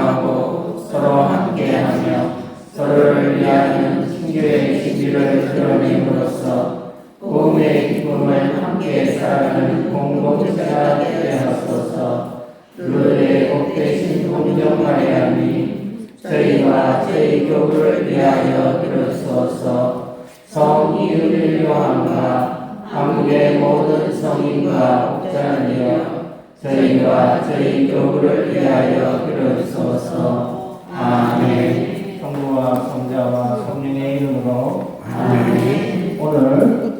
사랑하고 서로 함께하며 서로를 위하여 신교의 진리를 드러냄으로써 복음의 기쁨을 함께 살아가는 공동체가 되게 하소서. 르르의 복되신 동정 마리아님, 저희와 저희 교구를 위하여 기도소서. 성인을 요한과 한국의 모든 성인과 목자님이여 저희와 저희 교구를 위하여 기도소서. 아멘. 성부와 성자와 성령의 이름으로 아멘. 오늘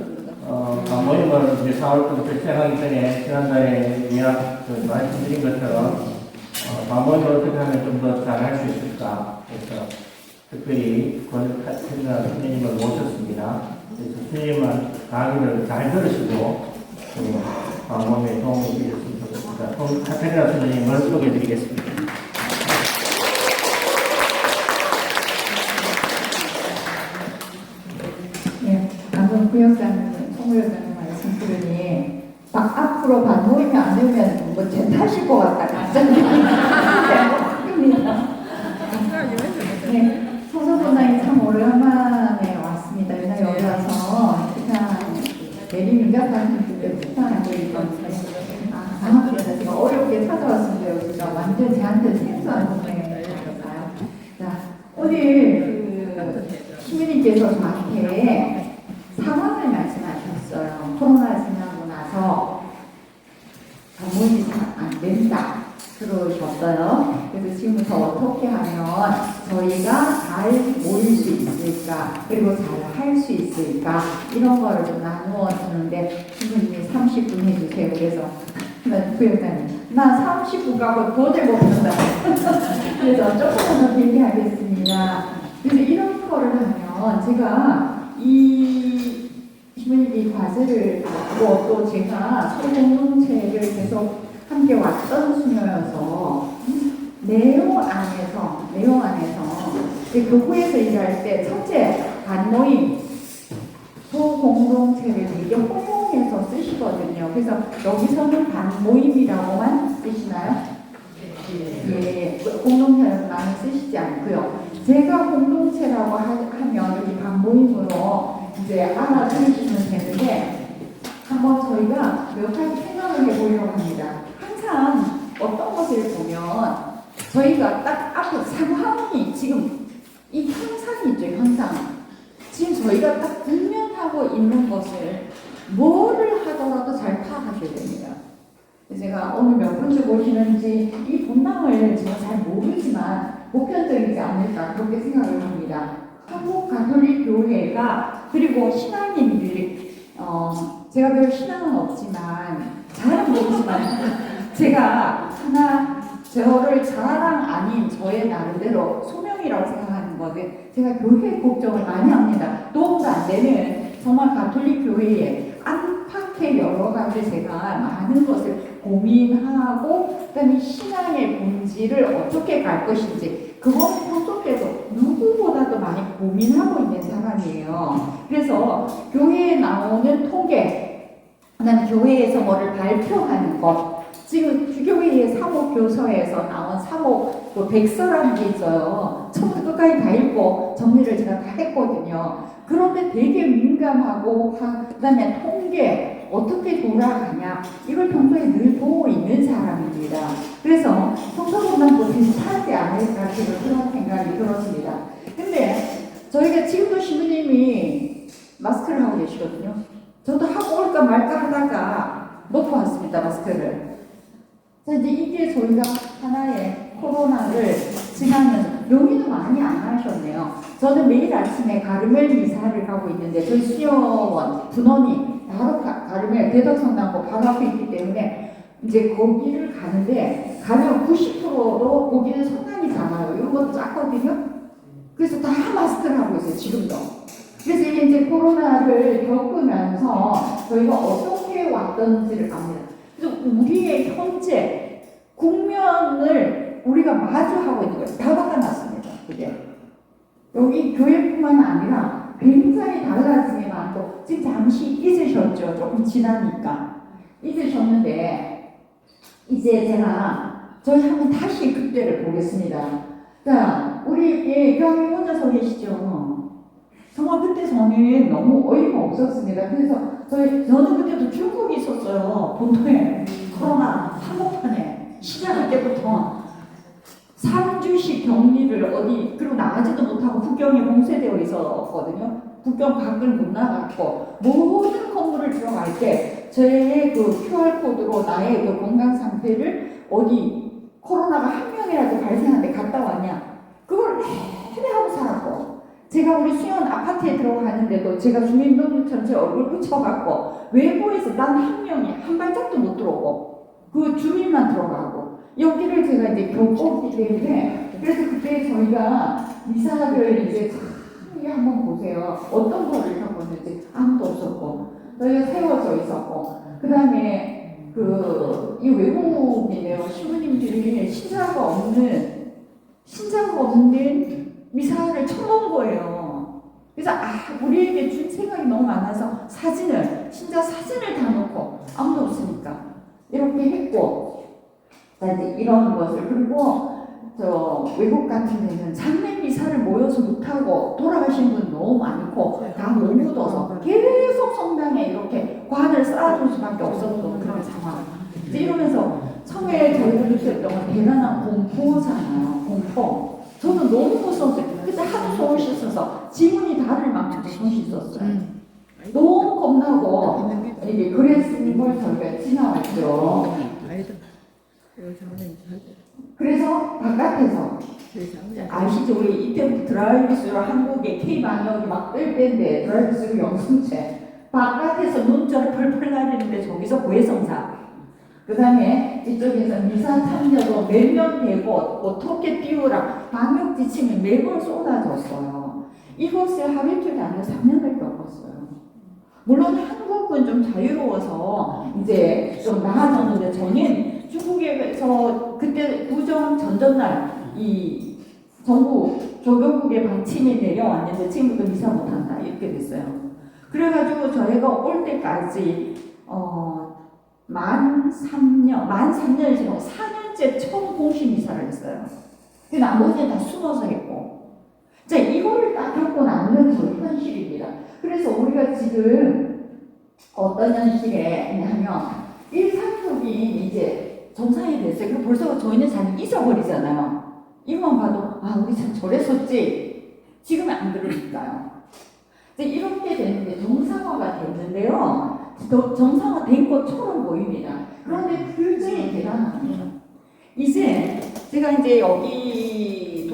모임을 이제 4월부터 시작하기 전에 지난달에 말씀드린 것처럼 모임을 어떻게 하면 좀 더 잘할 수 있을까 해서 특별히 권카테드라 선생님을 모셨습니다. 그래서 선생님은 강의를 잘 들으시고 모임에 도움이 되셨으면 좋겠습니다. 권카테드라 선생님을 소개해드리겠습니다. 네, 방금 구역장님, 송구역장님 말씀 들으니 앞으로 반모임이 안 되면 뭐 제 탓일 것 같다. 갑자기 생각합니다. 네, 성서분당이 참 오래간만에 왔습니다. 옛날에 여기 와서 그냥 대리민가하는 분들 부탁하고 있었는데 반갑습니다. 제가 어렵게 찾아왔습니다. 여기가 완전 제한테 생소한 동네였어요. 자, 오늘 시민님께서 저한테 상황을 말씀하셨어요. 코로나 지나고 나서 모임이 잘 안 된다 그러셨어요. 그래서 지금부터 어떻게 하면 저희가 잘 모일 수 있을까, 그리고 잘 할 수 있을까, 이런 거를 좀 나누어 주는데 신부님이 30분 해주세요. 그래서 부역장님 나 30분 가고 도저히 못 한다. 그래서 조금만 더 길게 하겠습니다. 그래서 이런 거를 하면 제가 이 신부님이 과제를 받고 또 제가 소공동체를 계속 함께 왔던 수녀여서 내용 안에서 교구에서 일할 때 첫째 반모임 소공동체를 되게 혼용해서 쓰시거든요. 그래서 여기서는 반모임이라고만 쓰시나요? 예, 공동체는 많이 쓰시지 않고요. 제가 공동체라고 하면 여기 반모임으로 이제 알아주시면 되는데 한번 저희가 몇 가지 생각을 해보려고 합니다. 항상 어떤 것을 보면 저희가 딱 앞에 상황이 지금 이 현상이 있죠. 현상. 지금 저희가 딱 직면하고 있는 것을 뭐를 하더라도 잘 파악하셔야 됩니다. 제가 오늘 몇 번째 모시는지 이 본당을 제가 잘 모르지만 보편적이지 않을까 그렇게 생각을 합니다. 한국 가톨릭 교회가 그리고 신앙인들이 제가 별 신앙은 없지만 잘은 모르지만 제가 하나 저를 자랑 아닌 저의 나름대로 소명이라고 생각하는 것은 제가 교회 걱정을 많이 합니다. 도움도 안 되는 정말 가톨릭 교회에 안팎의 여러 가지 제가 많은 것을 고민하고 그다음에 신앙의 본질을 어떻게 갈 것인지 그거는 평소 때도 누구보다도 많이 고민하고 있는 사람이에요. 그래서 교회에 나오는 통계, 그다음에 교회에서 뭐를 발표하는 것, 지금 주교회의 사목교서에서 나온 사목 백서라는 게 있어요. 처음부터 끝까지 다 읽고 정리를 제가 다 했거든요. 그런데 되게 민감하고 그다음에 통계 어떻게 돌아가냐 이걸 평소에 늘 보고 있는 사람입니다. 그래서 성서분당도 비슷하지 않을까 그런 생각이 들었습니다. 근데 저희가 지금도 신부님이 마스크를 하고 계시거든요. 저도 하고 올까 말까 하다가 놓고 왔습니다. 마스크를. 자, 이제 이게 저희가 하나의 코로나를 지나면서 여기는 많이 안 하셨네요. 저는 매일 아침에 가르멜 미사를 가고 있는데 저희 수녀원 분원이 바로 가르멜 대덕성당고 바로 앞에 있기 때문에 이제 거기를 가는데 가면 90%로 거기는 상당히 작아요. 이런 것도 작거든요. 그래서 다 마스크를 하고 있어요. 지금도. 그래서 이제 코로나를 겪으면서 저희가 어떻게 왔던지를 압니다. 그래서 우리의 현재 국면을 우리가 마주하고 있는 거예요. 다 바꿔놨습니다. 그게 여기 교회뿐만 아니라 굉장히 달라지게만 또 지금 잠시 잊으셨죠. 조금 지나니까 잊으셨는데 이제 제가 저희 한번 다시 그때를 보겠습니다. 자, 우리 교황님 혼자서 계시죠? 정말 그때 저는 너무 어이가 없었습니다. 그래서 저는 그때도 중국에 있었어요. 본토에 코로나 한복판에 시작할 때부터 3주씩 격리를 어디 그리고 나가지도 못하고 국경에 봉쇄되어 있었거든요. 국경 밖을 못 나갔고 모든 건물을 들어갈 때 저의 그 QR코드로 나의 그 건강 상태를 어디 코로나가 한 명이라도 발생한데 갔다 왔냐 그걸 내내 하고 살았고 제가 우리 수원 아파트에 들어가는데도 제가 주민등록처럼 제 얼굴 붙여갖고 외부에서 난 한 명이 한 발짝도 못 들어오고 그 주민만 들어가고 여기를 제가 이제 겪었기 때문에 그래서 그때 저희가 미사를 이제 이게 한번 보세요. 어떤 거를 겪었는지 아무도 없었고 저희가 세워져 있었고 그 다음에 이 외국인이네요. 신부님들이 신자가 없는 미사를 쳐놓은 거예요. 그래서 우리에게 준 생각이 너무 많아서 신자 사진을 다 놓고 아무도 없으니까 이렇게 했고 자 이제 이런 것을 그리고 외국 같은 데는 장례 미사를 모여서 못하고 돌아가신 분 너무 많고 다 못 묻어서 계속 성당에 이렇게 관을 쌓아줄 수밖에 없었던 그런 상황. 이제 이러면서 처음에 저희들 느꼈던 건 대단한 공포잖아요. 공포. 저는 너무 무서웠어요. 그때 하도 손을 씻어서 지문이 다를 만큼 손 씻었어요. 너무 겁나고 이게 그랬으니 걸 저희가 지나왔죠. 그래서 바깥에서 아시죠? 우리 이때부터 드라이브스루 한국의 K방역이 막 뜰 때인데 드라이브스루 영승체 바깥에서 눈절이 펄펄 나리는데 저기서 고해성사 그 다음에 이쪽에서 미사 참여로 몇 명 되고 어떻게 띄우라 방역 지침이 매번 쏟아졌어요. 이것에 하루 이틀이 아니라 3년을 겪었어요. 물론 한국은 좀 자유로워서 이제 좀 나아졌는데 저는 중국에서 그때 구정 전전날 이 정부 조교국의 방침이 내려왔는데 지금부터 미사 못한다 이렇게 됐어요. 그래가지고 저희가 올 때까지 만 3년이 지나고 4년째 처음 공식 미사를 했어요. 근데 나머지는 다 숨어서 했고 자 이거를 딱 겪고 나면 저희 현실입니다. 그래서 우리가 지금 어떤 현실에 하면 일상적인 이제 정상이 됐어요. 그럼 벌써 저희는 잘 잊어버리잖아요. 이것만 봐도 우리 참 저랬었지. 지금은 안 그러니까요. 이제 이렇게 되는데 정상화가 됐는데요. 정상화된 것처럼 보입니다. 그런데 굉장히 대단합니다. 이제 제가 이제 여기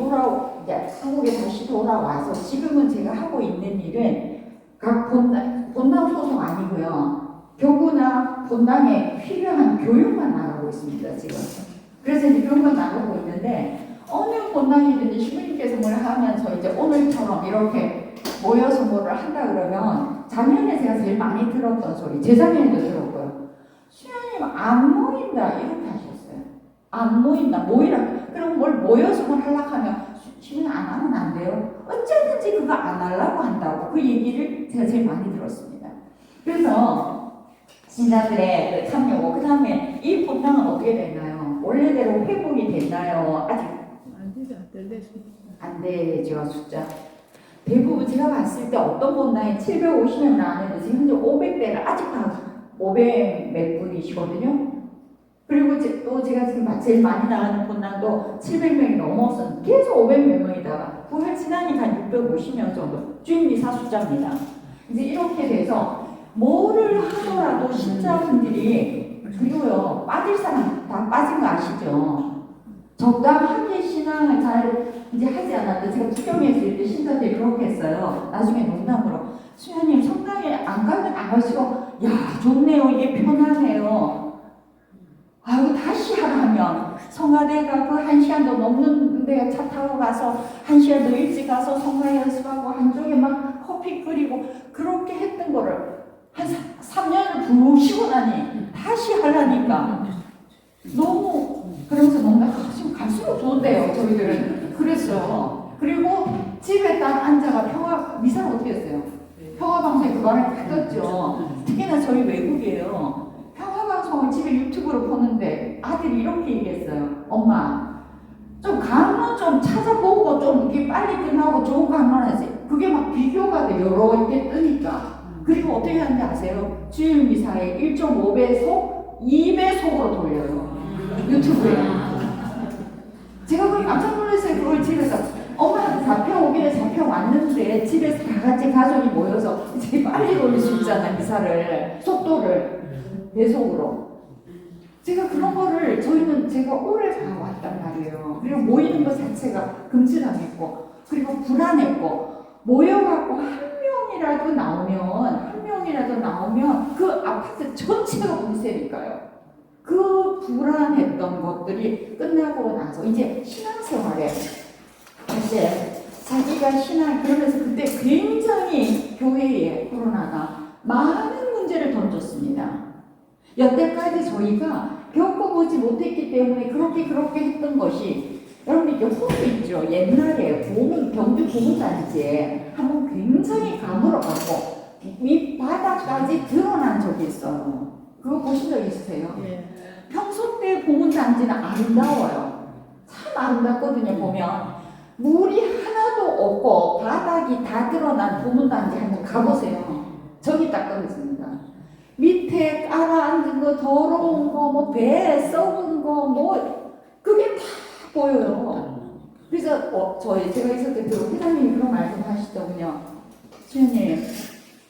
한국에 다시 돌아와서 지금은 제가 하고 있는 일은 각 본당 소속 아니고요. 교구나 본당에 필요한 교육만 나가고 있습니다, 지금. 그래서 이제 교육만 나가고 있는데, 어느 본당이든지 신부님께서 뭘 하면서 이제 오늘처럼 이렇게 모여서 뭐를 한다 그러면, 작년에 제가 제일 많이 들었던 소리, 재작년에도 들었고요. 수녀님 안 모인다, 이렇게 하셨어요. 안 모인다, 모이라. 그럼 뭘 모여서 뭘 하려고 하면, 신부님 안 하면 안 돼요. 어쨌든지 그거 안 하려고 한다고. 그 얘기를 제가 제일 많이 들었습니다. 그래서, 신자들의 그 참여고 그 다음에 이 본당은 어떻게 됐나요? 원래대로 회복이 됐나요? 아직 안 되죠 숫자. 대부분 제가 봤을 때 어떤 본당이 750명 나왔는데 지금 현재 500대를 아직 다 500 몇 분이시거든요. 그리고 또 제가 지금 제일 많이 나가는 본당도 700명이 넘어서 계속 500몇 명이다가 부활 지나니까 650명 정도 주인미사 숫자입니다. 이제 이렇게 돼서 뭐를 하더라도 신자분들이 그리고요 빠질 사람 다 빠진 거 아시죠? 적당하게 신앙을 잘 이제 하지 않았는데 제가 투경했을 때 신자들이 그렇게 했어요. 나중에 농담으로 수녀님 성당에 안 가면 안 가시고 야 좋네요 이게 편하네요. 아이고 다시 하라 하면 성가대가 그 1시간도 넘는데 차 타고 가서 1시간 더 일찍 가서 성가 연습하고 한쪽에 막 커피 끓이고 그렇게 했던 거를 한 3년을 부르시고 나니 다시 하려니까 너무 그러면서 뭔가 지금 갈수록 좋은데요 저희들은 그랬어요. 그리고 집에 딱 앉아가 미사는 어떻게 했어요? 평화방송에 그 말을 다 듣죠. 특히나 저희 외국이에요. 평화방송을 집에 유튜브로 보는데 아들이 이렇게 얘기했어요. 엄마 좀 강론 좀 찾아보고 좀 이게 빨리 끝나고 좋은 강론 하지. 그게 막 비교가 돼 여러 개 뜨니까. 그리고 어떻게 하는지 아세요? 주일 미사에 1.5배속, 2배속으로 돌려요. 유튜브에. 제가 그걸 깜짝 놀랐어요. 그걸 집에서 엄마한테 잡혀오기는 잡혀왔는데 집에서 다 같이 가족이 모여서 이제 빨리 돌릴 수 있잖아. 미사를 속도를 배속으로. 제가 그런 거를 저희는 제가 오래 봐왔단 말이에요. 그리고 모이는 것 자체가 금지당했고 그리고 불안했고 모여갖고 한 명이라도 나오면 그 아파트 전체가 문제니까요. 그 불안했던 것들이 끝나고 나서 이제 신앙생활에 이제 자기가 신앙 그러면서 그때 굉장히 교회에 코로나가 많은 문제를 던졌습니다. 여태까지 저희가 겪어보지 못했기 때문에 그렇게 했던 것이 여러분 이게 호수 있죠. 옛날에 경주 고문단지에 한번 굉장히 가물어갖고 밑바닥까지 드러난 적이 있어요. 그거 보신 적 있으세요? 예. 평소 때 고문단지는 아름다워요. 참 아름답거든요. 보면 물이 하나도 없고 바닥이 다 드러난 고문단지 한번 가보세요. 저기 딱 떨어집니다. 밑에 깔아앉은 거, 더러운 거, 뭐 배 썩은 거, 뭐 그게 다 보여요. 그래서 제가 있을 때 그 회장님이 그런 말씀 하시더군요. 주님,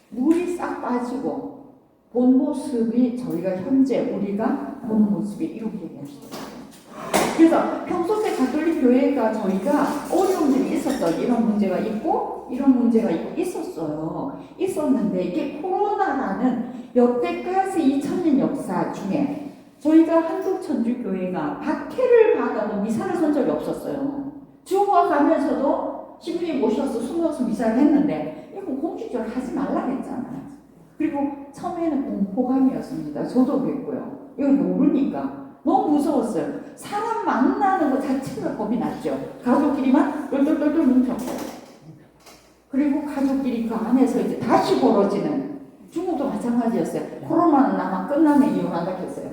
물이 싹 빠지고 본 모습이 저희가 현재 우리가 본 모습이 이렇게 얘기하시더라고요. 그래서 평소 때 가톨릭 교회가 저희가 어려움들이 있었어요. 이런 문제가 있고 이런 문제가 있었는데 이게 코로나라는 여태까지 2000년 역사 중에 저희가 한국천주교회가 박해를 받아도 미사를 선 적이 없었어요. 죽어가면서도 신부님 모셔서 숨어서 미사를 했는데 이거 공식적으로 하지 말라 했잖아요. 그리고 처음에는 공포감이었습니다. 저도 그랬고요. 이거 모르니까 너무 무서웠어요. 사람 만나는 것 자체가 겁이 났죠. 가족끼리만 똘똘똘똘 뭉쳤고 그리고 가족끼리 그 안에서 이제 다시 벌어지는 중국도 마찬가지였어요. 코로나는 아마 끝나면 이혼한다 했어요.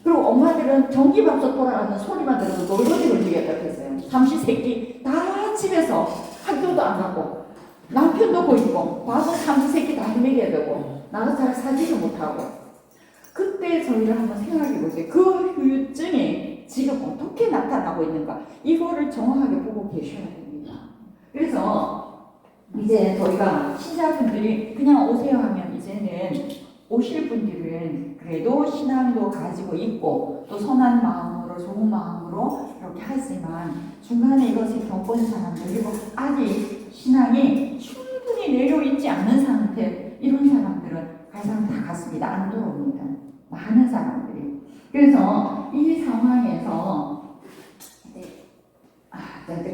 그리고 엄마들은 전기밥솥 돌아가는 소리만 들어도 놀거지 걸리겠다 했어요. 삼시세끼 다 집에서 학교도 안 가고 남편도 보이고 봐서 삼시세끼 다 헤매게 되고 나도 잘 살지도 못하고 그때 저희를 한번 생각해 보세요. 그 후유증이 지금 어떻게 나타나고 있는가 이거를 정확하게 보고 계셔야 됩니다. 그래서 이제 저희가 신자분들이 그냥 오세요 하면 이제는 오실 분들은 그래도 신앙도 가지고 있고 또 선한 마음으로 좋은 마음으로 이렇게 하지만 중간에 이것을 겪은 사람들 그리고 아직 신앙이 충분히 내려있지 않은 상태 이런 사람들은 가장 다 갔습니다. 안 돌아옵니다. 많은 사람들이. 그래서 이 상황에서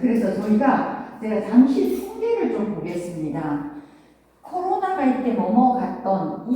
그래서 제가 잠시 통계를 좀 보겠습니다. 코로나가 이때 넘어갔던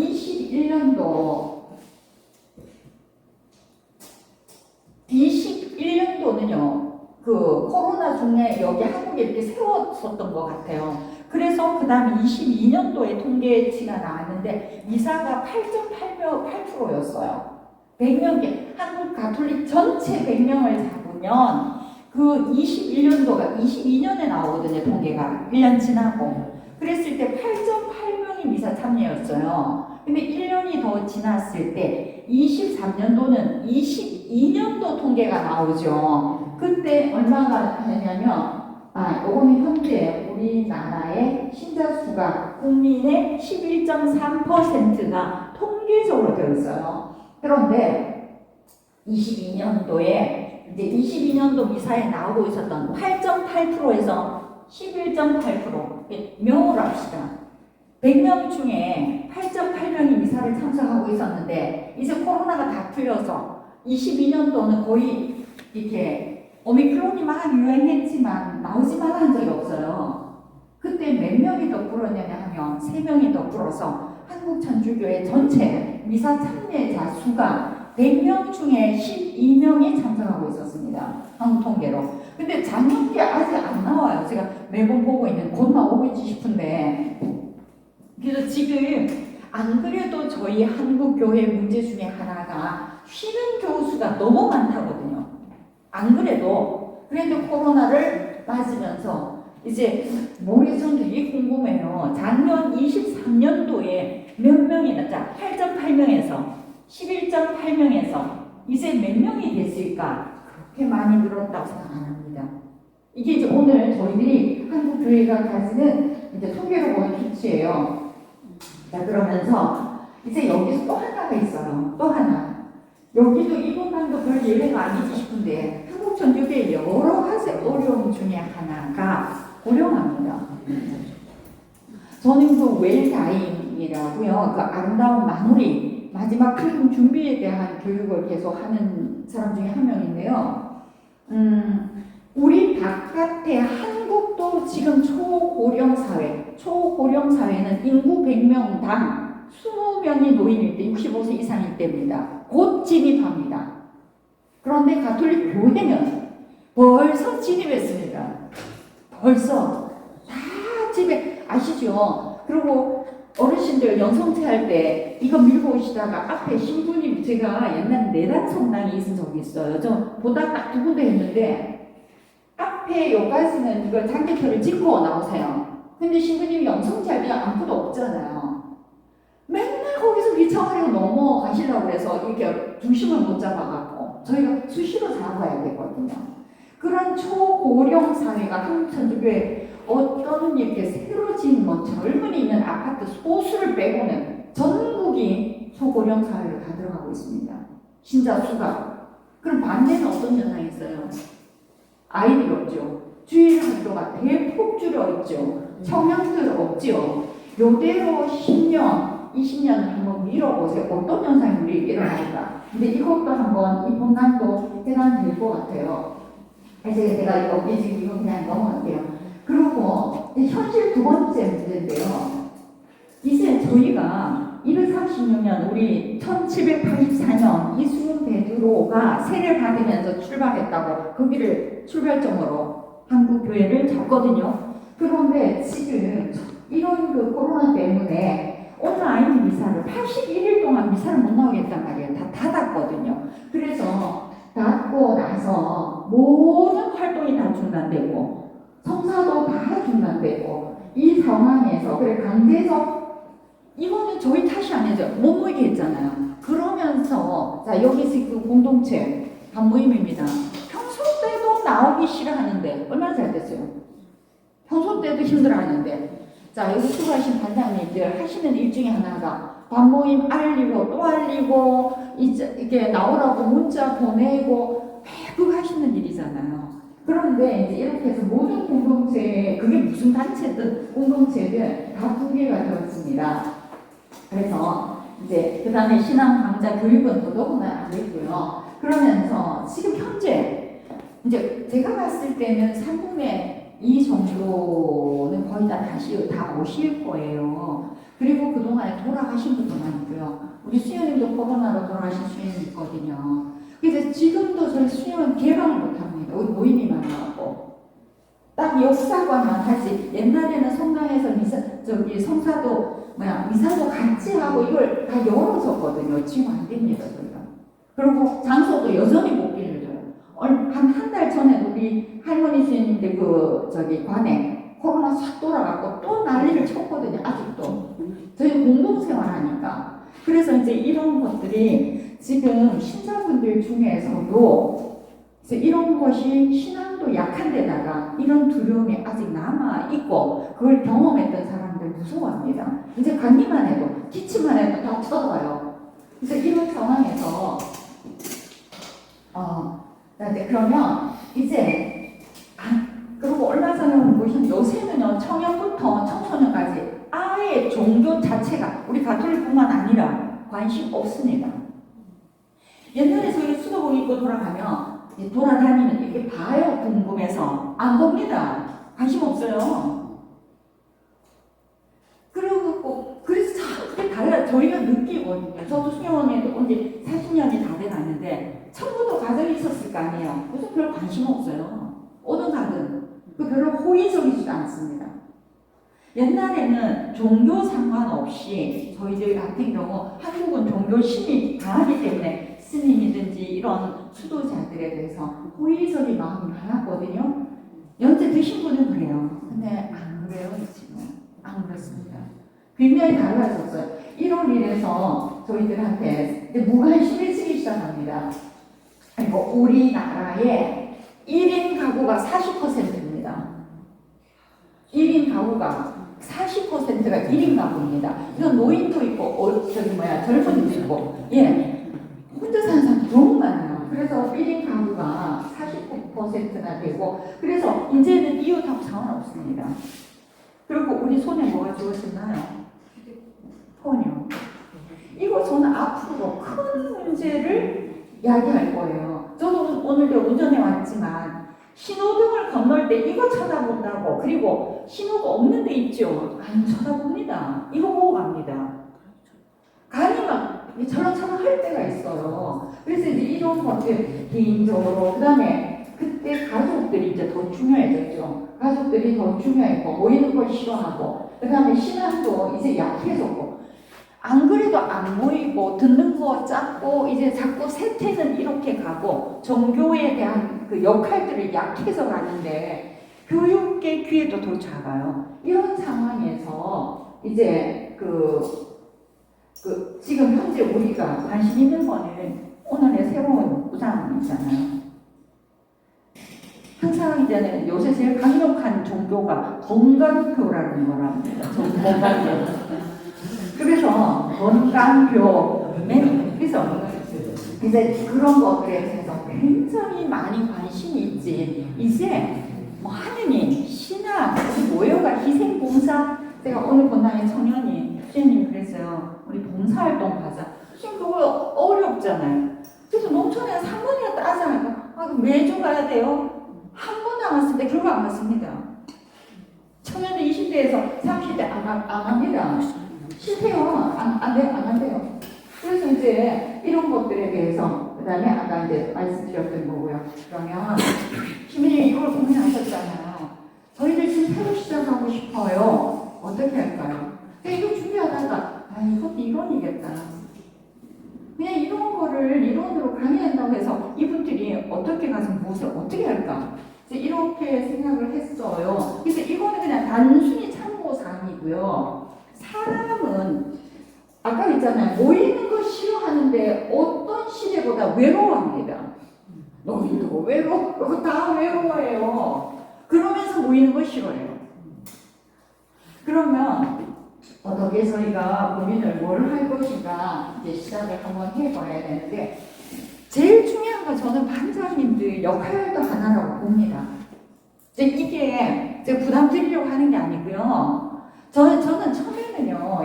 21년도는요, 그 코로나 중에 여기 한국에 이렇게 세웠었던 것 같아요. 그래서 그 다음 22년도에 통계치가 나왔는데 미사가 8.8%였어요. 100명, 한국 가톨릭 전체 100명을 잡으면 그 21년도가 22년에 나오거든요. 통계가 1년 지나고. 그랬을 때 8.8명이 미사 참여였어요. 근데 1년이 더 지났을 때 23년도는 22년도 통계가 나오죠. 그때 얼마가 되냐면 요거는 현재 우리나라의 신자 수가 국민의 11.3%가 통계적으로 되어 있어요. 그런데 22년도에 이제 22년도 미사에 나오고 있었던 8.8%에서 11.8% 명으로 합시다. 100명 중에 8.8명이 미사를 참석하고 있었는데 이제 코로나가 다 풀려서 22년도는 거의 이렇게 오미크론이 막 유행했지만 나오지 말라 한 적이 없어요. 그때 몇 명이 더 불었냐면 하면 3명이 더 불어서 한국천주교회 전체 미사 참여자 수가 100명 중에 12명이 참석하고 있었습니다. 한국 통계로. 근데 작년게 아직 안 나와요. 제가 매번 보고 있는 곧 나오겠지 싶은데 그래서 지금 안 그래도 저희 한국 교회 문제 중에 하나가 쉬는 교수가 너무 많다거든요. 안 그래도 코로나를 맞으면서 이제 모래성도 되게 궁금해요. 작년 23년도에 몇 명이나, 자, 8.8명에서 11.8명에서 이제 몇 명이 됐을까? 그렇게 많이 늘었다고 생각 안 합니다. 이게 이제 오늘 저희들이 한국교회가 가지는 이제 통계로 보는 수치예요. 자, 그러면서 이제 여기서 또 하나가 있어요. 또 하나. 여기도 이분만도 별 예외가 아니지 싶은데 한국 전역의 여러 가지 어려움 중에 하나가 고령화입니다. 저는 그 웰다잉이라고요. 그 아름다운 마무리, 마지막 죽음 준비에 대한 교육을 계속 하는 사람 중에 한 명인데요. 우리 바깥에 한국도 지금 초고령 사회는 인구 100명당 20명이 노인일 때 65세 이상일 때입니다. 곧 진입합니다. 그런데 가톨릭 교회는 벌써 진입했습니다. 벌써 다 집에 아시죠? 그리고 어르신들 연성체 할 때 이거 밀고 오시다가 앞에 신부님, 제가 옛날 내단 성당에 있은 적이 있어요. 저 보다 딱 2군데 했는데 앞에 여기까지는 이걸 장기표를 짚고 나오세요. 근데 신부님이 연성체 할 때 아무것도 없잖아요. 맨날 거기서 비청하려고 넘어가시려고 해서 이렇게 중심을 못 잡아갖고 저희가 수시로 잡아야 되거든요. 그런 초고령 사회가 한국 천주교회 어떤 이렇게 새로 지은 뭐 젊은이 있는 아파트 소수를 빼고는 전국이 초고령 사회로 다 들어가고 있습니다. 신자 수가. 그럼 반대는 어떤 현상이 있어요? 아이들 없죠. 주일 학교가 대폭 줄어있죠. 청년들 없죠. 요대로 10년, 20년을 한번 밀어보세요. 어떤 현상이 우리 일어날까? 근데 이것도 한번 이 분간도 해당될 것 같아요. 이제 제가 이거 지금 이거 그냥 넘어갈게요. 그리고 현실 두 번째 문제인데요. 이제 저희가 236년 우리 1784년 이수훈 베드로가 세례 받으면서 출발했다고 거기를 출발점으로 한국 교회를 잡거든요. 그런데 지금 이런 그 코로나 때문에 온라인 미사를 81일 동안 미사를 못 나오겠단 말이에요. 다 닫았거든요. 그래서 닫고 나서 모든 활동이 다 중단되고 성사도 다 중단되고 이 상황에서 그래 강제적 이거는 저희 탓이 아니죠. 못 모이게 했잖아요. 그러면서 자 여기서 그 공동체 반모임입니다. 평소 때도 나오기 싫어하는데 얼마나 잘 됐어요. 평소 때도 힘들어하는데 자 여기 수고하신 반장님들 하시는 일 중에 하나가 반모임 알리고 또 알리고 이제 이게 나오라고 문자 보내고 매번 하시는 일이잖아요. 그런데 이제 이렇게 해서 모든 공동체, 그게 무슨 단체든 공동체들 다 붕괴가 되었습니다. 그래서 이제 그 다음에 신앙 강좌 교육은 더더구나 안 됐고요. 그러면서 지금 현재 이제 제가 봤을 때는 3분의 2 정도는 거의 다시 오실 거예요. 그리고 그동안에 돌아가신 분도 많고요. 우리 수녀님도 코로나로 돌아가신 수녀님 있거든요. 그래서 지금도 저희 수녀는 개방을 못합니다. 우리 모임이 많아갖고 딱 역사관만 하지. 옛날에는 성당에서 성사도 미사도 같이 하고 이걸 다 열어줬거든요. 지금 안 됩니다. 저희가. 그리고 장소도 여전히 못 빌려줘요. 한 달 전에 우리 할머니 수녀님들 관에 코로나 싹 돌아가고 또 난리를 쳤거든요. 아직도. 저희 공동생활하니까. 그래서 이제 이런 것들이 지금 신자분들 중에서도 이제 이런 것이 신앙도 약한 데다가 이런 두려움이 아직 남아있고 그걸 경험했던 사람들 무서워합니다. 이제 감기만 해도 기침만 해도 다 쳐다봐요. 그래서 이런 상황에서 이제 그러면 이제 그리고 얼마 전에 보시면 요새는요 청년부터 청소년까지 아예 종교 자체가 우리 가톨릭뿐만 아니라 관심 없습니다. 옛날에 저희 수도복 입고 돌아다니면 이렇게 봐요. 궁금해서 안 봅니다. 관심 없어요. 그래서 참 그게 달라요. 저희가 느끼거든요. 저도 수녀원에도 온 지 40년이 다 돼가는데 처음부터 가정이 있었을 거 아니에요. 그래서 별 관심 없어요. 어느 가든 별로 호의적이지도 않습니다. 옛날에는 종교 상관없이 저희들 같은 경우 한국은 종교심이 강하기 때문에 스님이든지 이런 수도자들에 대해서 호의적인 마음이 많았거든요. 연세 드신 분은 그래요. 근데 안 그래요, 지금. 안 그렇습니다. 굉장히 달라졌어요. 1월 1일에서 저희들한테 이제 무관심이 쓰기 시작합니다. 그리고 우리나라의 1인 가구가 40%입니다. 1인 가구가 40%가 1인 가구입니다. 이건 노인도 있고, 젊은이도 있고, 예. 혼자 사는 사람 너무 많아요. 그래서 1인 가구가 49%나 되고, 그래서 이제는 이웃하고 상관없습니다. 그리고 우리 손에 뭐가 주어졌나요? 폰이요. 이거 저는 앞으로 큰 문제를 야기할 거예요. 저도 오늘도 운전해 왔지만, 신호등을 건널 때 이거 쳐다본다고, 그리고 신호가 없는 데 있죠? 안 쳐다봅니다. 이거 보고 갑니다. 간이 막 철렁철렁 할 때가 있어요. 그래서 이제 이런 것들 개인적으로, 그 다음에 그때 가족들이 이제 더 중요해졌죠. 가족들이 더 중요했고, 모이는 걸 싫어하고, 그 다음에 신앙도 이제 약해졌고, 안 그래도 안 모이고 듣는 거 작고 이제 자꾸 세태는 이렇게 가고 종교에 대한 그 역할들을 약해서 가는데 교육의 귀에도 더 작아요. 이런 상황에서 이제 지금 현재 우리가 관심 있는 거는 오늘의 새로운 우상이잖아요. 항상 이제는 요새 제일 강력한 종교가 건강교라는 거랍니다. 건강교. 그래서 건강교, 그래서 이제 그런 것들에 대해서 굉장히 많이 관심이 있지. 이제 뭐 하느님, 신앙, 모여가 희생봉사. 제가 오늘 본당에 청년이 수녀님 그랬어요. 우리 봉사활동 가자. 지금 그거 어렵잖아요. 그래서 농촌에 3번이나 따자니까 그럼 매주 가야 돼요. 한 번 남았을 때 결국 안 갔습니다. 청년들 20대에서 30대 안 합니다. 실패요. 안 한대요. 그래서 이제 이런 것들에 대해서, 그 다음에 아까 이제 말씀드렸던 거고요. 그러면, 시민이 이걸 고민하셨잖아요. 저희들 지금 새로 시작하고 싶어요. 어떻게 할까요? 이거 준비하다가, 이것도 이론이겠다. 그냥 이런 거를 이론으로 강의한다고 해서 이분들이 어떻게 가서 무엇을 어떻게 할까? 이렇게 생각을 했어요. 그래서 이거는 그냥 단순히 참고사항이고요. 사람은 아까 있잖아요. 모이는 거 싫어하는데 어떤 시대보다 외로워합니다. 너희도 외로워. 다 외로워해요. 그러면서 모이는 거 싫어해요. 그러면 어떻게 저희가 고민을 뭘 할 것인가 이제 시작을 한번 해봐야 되는데 제일 중요한 건 저는 반장님들 역할도 하나라고 봅니다. 이게 제가 부담 드리려고 하는 게 아니고요. 저는 처음에는요,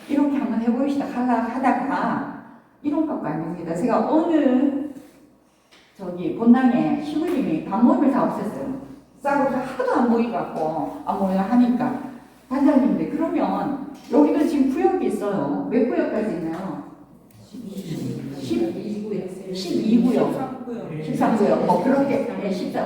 이렇게 한번 해보시다 하다가, 이런 것도 아닙니다. 제가 오늘, 본당에 시부님이 반모임을 다 없앴어요. 싸고 하도 안 보이갖고, 안 보이려 하니까. 반장님들, 그러면, 여기도 지금 구역이 있어요. 몇 구역까지 있나요? 12구역. 13구역. 뭐, 그렇게, 14,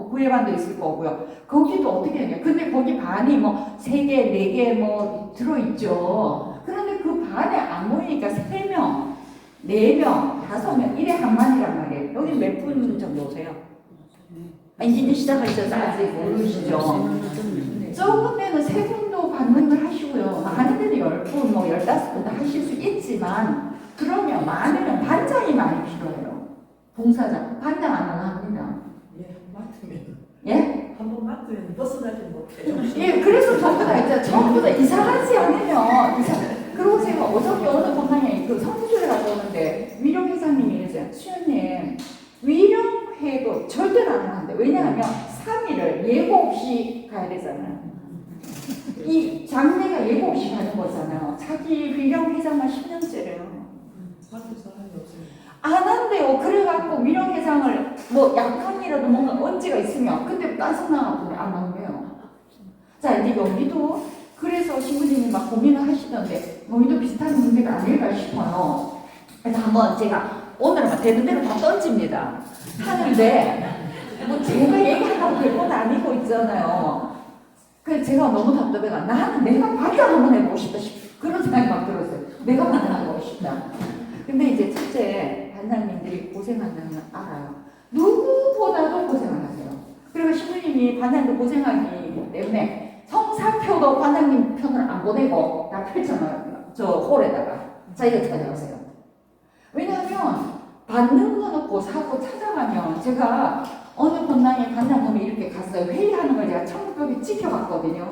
구회반도 있을 거고요. 거기도 어떻게 되냐. 근데 거기 반이 3개, 4개 들어있죠. 그런데 그 반에 안 모이니까 3명, 4명, 5명, 이래 한 반이란 말이에요. 여기 몇 분 정도 오세요? 이제 시작하셔서 아직 모르시죠? 적은 데는 3분도 반응을 하시고요. 많은 데는 10분, 15분도 하실 수 있지만, 그러면 많으면 반장이 많이 필요해요. 봉사자. 반장 안 합니다. 예? 한번 맡으면 벗어나지 못해. 예, 그래서 전부 다 있잖아요. 전부 다 이상하지 않으면 그리고 제가 어저께 어느 본당에 그 성수조에 갔다 오는데 위령 회장님이 이랬어요. 수연님, 위령회도 절대로 안 하는데 왜냐하면 3일을 예고 없이 가야 되잖아요. 이 장례가 예고 없이 가는 거잖아요. 자기 위령 회장만 10년째래요. 안 한대요. 그래갖고 위령회장을 약간이라도 뭔가 언지가 있으면 그때 따성나가고 안 나오네요. 자, 이제 여기도 그래서 신부님이 막 고민을 하시던데 여기도 비슷한 문제가 아닐까 싶어요. 그래서 한번 제가 오늘은 막 되는 대로 다 던집니다. 하는데 제가 얘기한다고 될 건 아니고 있잖아요. 그래서 제가 너무 답답해가 나는 내가 반장 한번 해보고 싶다 그런 생각이 막 들었어요. 내가 반장하고 싶다. 근데 이제 첫째 반장님들이 고생하는 걸 알아요. 누구보다도 고생을 하세요. 그리고 신부님이 반장님도 고생하기 때문에 성사표도 반장님 편을 안 보내고 다 펼쳐놔요. 저 홀에다가 자기가 찾아가세요. 왜냐하면 받는 거 놓고 사고 찾아가면 제가 어느 본당에 반장님이 이렇게 갔어요. 회의하는 걸 제가 청국벽에 지켜봤거든요.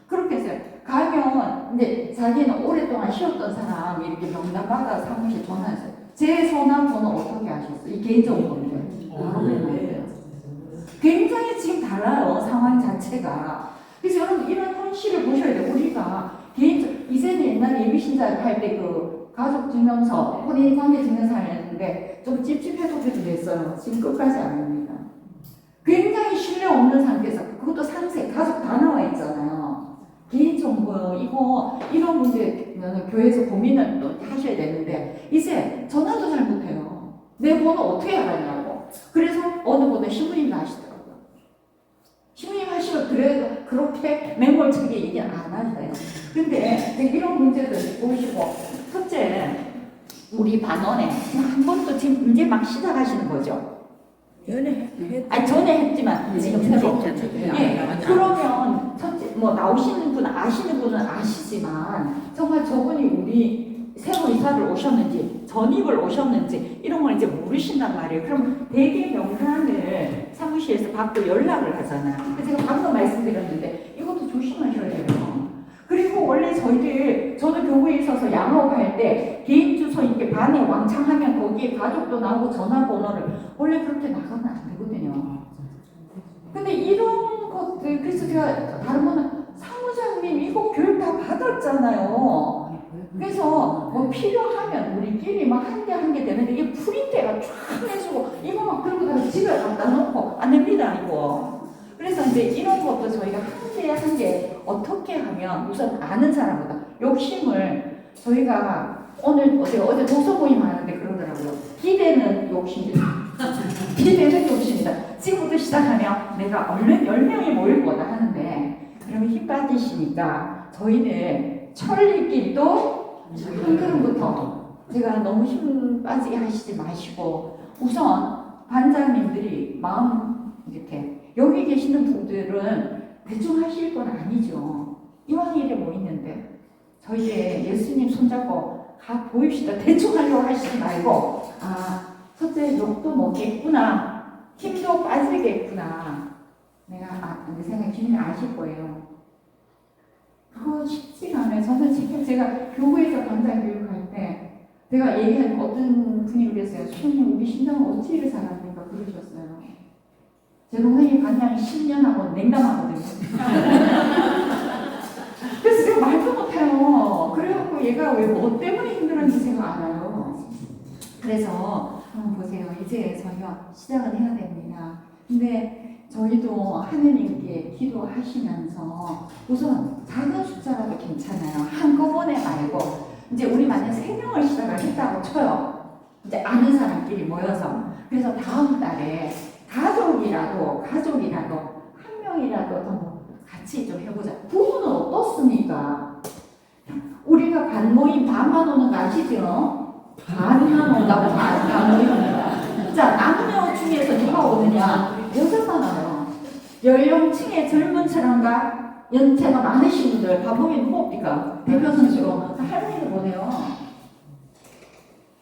그렇게 했어요. 가면 이제 자기는 오랫동안 쉬었던 사람 이렇게 명단받아 사무실 전화했어요. 제 전화번호 어떻게 아셨어요? 이 개인적인 건데. 굉장히 지금 달라요. 상황 자체가. 그래서 여러분 이런 현실을 보셔야 돼요. 우리가 개인적 이제는 옛날에 예비신자 할 때 그 가족 증명서, 혼인 관계 증명서를 했는데 좀 찝찝해도 됐어요. 지금 끝까지 안 합니다. 굉장히 신뢰 없는 상태에서 그것도 상세, 가족 다 나와 있잖아요. 개인정보 이거 이런 문제는 교회에서 고민을 또 하셔야 되는데 이제 전화도 잘 못해요. 내 번호 어떻게 알았냐고. 그래서 어느 번호 신부님도 하시더라고요. 신부님 하시면 그래도 그렇게 맹골차게 얘기 안 하세요. 근데 이런 문제들 보시고 첫째 우리 반원에 한 번도 지금 이제 막 시작하시는 거죠. 아니 전에 했지만 지금 새로 그러면 첫째 뭐 나오시는 분 아시는 분은 아시지만 정말 저분이 우리 새로 이사를 오셨는지 전입을 오셨는지 이런 걸 이제 모르신단 말이에요. 그럼 대개 명단을 사무실에서 받고 연락을 하잖아요. 그래서 제가 방금 말씀드렸는데 이것도 조심하셔야 돼요. 그리고 원래 저는 교회에 있어서 양업할 때 개인 주소 이렇게 반에 왕창하면 거기에 가족도 나오고 전화번호를 원래 그렇게 나가면 안 되거든요. 근데 이런 것들 그래서 제가 다른 거는 사무장님 이거 교육 다 받았잖아요. 그래서 뭐 필요하면 우리끼리 막 한 개 한 개 되는데 이게 프린트가 쫙 해주고 이거 막 들고 다시 집에 갖다 놓고 안 됩니다 이거. 그래서 이제 이런 것도 저희가 한 개 한 개 어떻게 하면 우선 아는 사람보다 욕심을 저희가 어제 독서 모임 하는데 그러더라고요. 기대는 욕심이다. 기대는 욕심이다. 지금부터 시작하면 내가 얼른 10명이 모일 거다 하는데 그러면 힘 빠지시니까 저희는 철리길도 한 걸음부터 제가 너무 힘 빠지게 하시지 마시고 우선 반장님들이 마음 이렇게 여기 계시는 분들은 대충 하실 건 아니죠. 이왕일에 뭐 있는데 저희 예수님 손잡고 가 보입시다. 대충 하려고 하시지 말고 첫째 욕도 먹겠구나. 힘도 빠지겠구나. 내가 내 생각에 주님 아실 거예요. 그거 쉽지가 않아요. 저는 제가 교회에서 반장 교육할 때 제가 얘기하니까 어떤 분이 그랬어요. 수녀님 우리 신장은 어찌 이렇게 잘합니까? 그러셨어요. 제 동생이 반장이 10년 하고 냉담하거든요. 그래서 제가 말도 못해요. 그래갖고 얘가 왜 뭐 때문에 힘들었는지 제가 알아요. 그래서 한번 보세요. 이제 저희가 시작을 해야 됩니다. 근데 저희도 하느님께 기도하시면서 우선 작은 숫자라도 괜찮아요. 한꺼번에 말고 이제 우리 만약 3명을 시작을 했다고 쳐요. 이제 아는 사람끼리 모여서 그래서 다음 달에 가족이라도 한 명이라도 더 같이 좀 해보자. 부부는 어떻습니까? 우리가 반모임 반만 오는 거 아시죠? 반만 온다고 반모임입니다. 자, 남녀 중에서 누가 오느냐? 여자만 와요. 연령층의 젊은 사람과 연세가 많으신 분들 반모임 누가 옵니까? 대표 선수로 할머니들 보내요.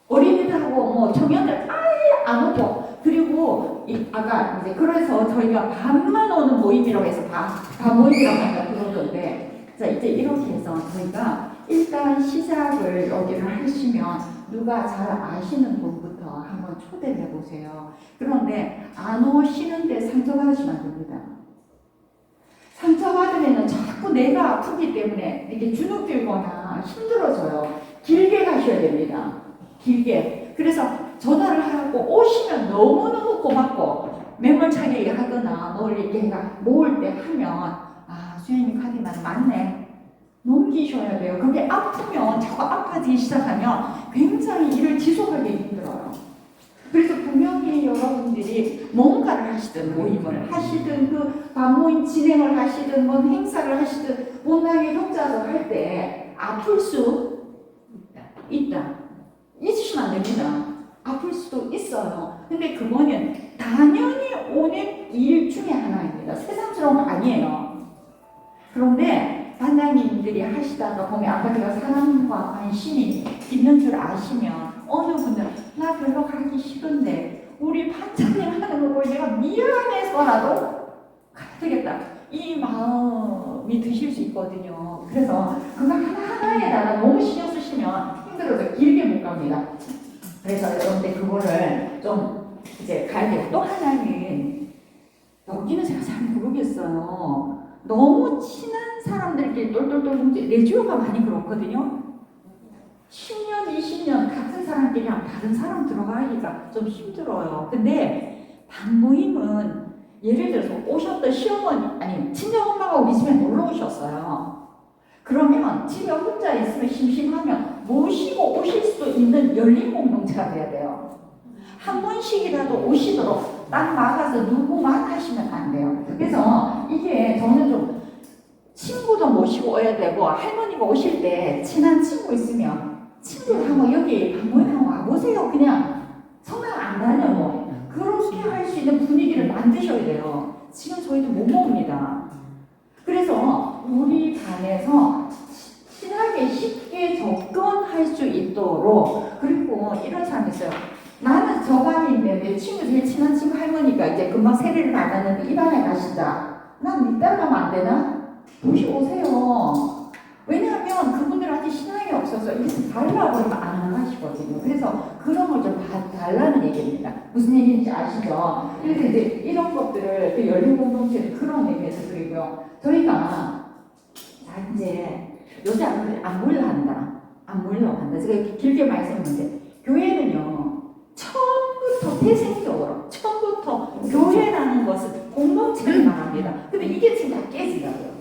어린이들하고 뭐 청년들 아예 안 오고 그리고 아까 이제 그래서 저희가 반만 오는 모임이라고 해서 반 모임이라고 하니까 그러던데 자 이제 이렇게 해서 저희가 일단 시작을 여기를 하시면 누가 잘 아시는 분부터 한번 초대를 해보세요. 그런데 안 오시는데 상처받으시면 안 됩니다. 상처받으면 자꾸 내가 아프기 때문에 이렇게 주눅 들거나 힘들어져요. 길게 가셔야 됩니다. 길게. 그래서 전화를 하고 오시면 너무너무 고맙고 매몰차게 하거나 뭘 이렇게 모을 때 하면 수현님 카드만 맞네. 넘기셔야 돼요. 그게 아프면 자꾸 아파지기 시작하면 굉장히 일을 지속하기 힘들어요. 그래서 분명히 여러분들이 뭔가를 하시든 모임을 하시든 그 반모임 진행을 하시든 뭔 행사를 하시든 본당의 형제를 할 때 아플 수 있다. 잊으시면 안 됩니다. 아플 수도 있어요. 근데 그거는 당연히 오는 일 중에 하나입니다. 새삼스러운 거 아니에요. 그런데 반장님들이 하시다가 보면 아까 제가 사람과 관심이 있는 줄 아시면 어느 분은 나 별로 가기 싫은데 우리 반장님 하는 거 보고 내가 미안해서라도 가야 되겠다. 이 마음이 드실 수 있거든요. 그래서 그거 하나하나에다가 너무 신경 쓰시면 힘들어서 길게 못 갑니다. 그래서 여러분들 그거를 좀 이제 가야 돼요. 또 하나는 여기는 제가 잘 모르겠어요. 너무 친한 사람들끼리 똘똘똘 뭉쳐 레지오가 많이 그렇거든요. 10년, 20년 같은 사람끼리랑 다른 사람 들어가기가 좀 힘들어요. 근데 반모임은 예를 들어서 오셨던 시어머니 아니 친정엄마가 우리 집에 놀러 오셨어요. 그러면 집에 혼자 있으면 심심하면 모시고 오실 수도 있는 열린 공동체가 돼야 돼요. 한 번씩이라도 오시도록 딱 막아서 누구만 하시면 안 돼요. 그래서 이게 저는 좀 친구도 모시고 오야 되고 할머니가 오실 때 친한 친구 있으면 친구하고 여기 반모임하고 와보세요. 그냥 성당 안 다녀 뭐 그렇게 할 수 있는 분위기를 만드셔야 돼요. 지금 저희도 못 모읍니다. 그래서 우리 반에서 친하게 쉽게 접근할 수 있도록 그리고 이런 사람이 있어요. 나는 저 반인데 내 친구 제일 친한 친구 할머니가 이제 금방 세례를 받았는데 이 반에 가시자. 난 니 따라가면 안 되나? 모시고 오세요. 왜냐하면 그분들한테 신앙이 없어서 이렇게 달라고 하면 안 하시거든요. 그래서 그런 걸 좀 달라는 얘기입니다. 무슨 얘기인지 아시죠? 그래서 이제 이런 것들을 그 열린 공동체는 그런 의미에서 그리고요. 저희가 이제 요새 안 모일러 한다. 제가 길게 말씀했는데 교회는요. 처음부터 태생적으로 처음부터 교회라는 것은 공동체를 말합니다. 근데 이게 지금 다 깨지더라고요.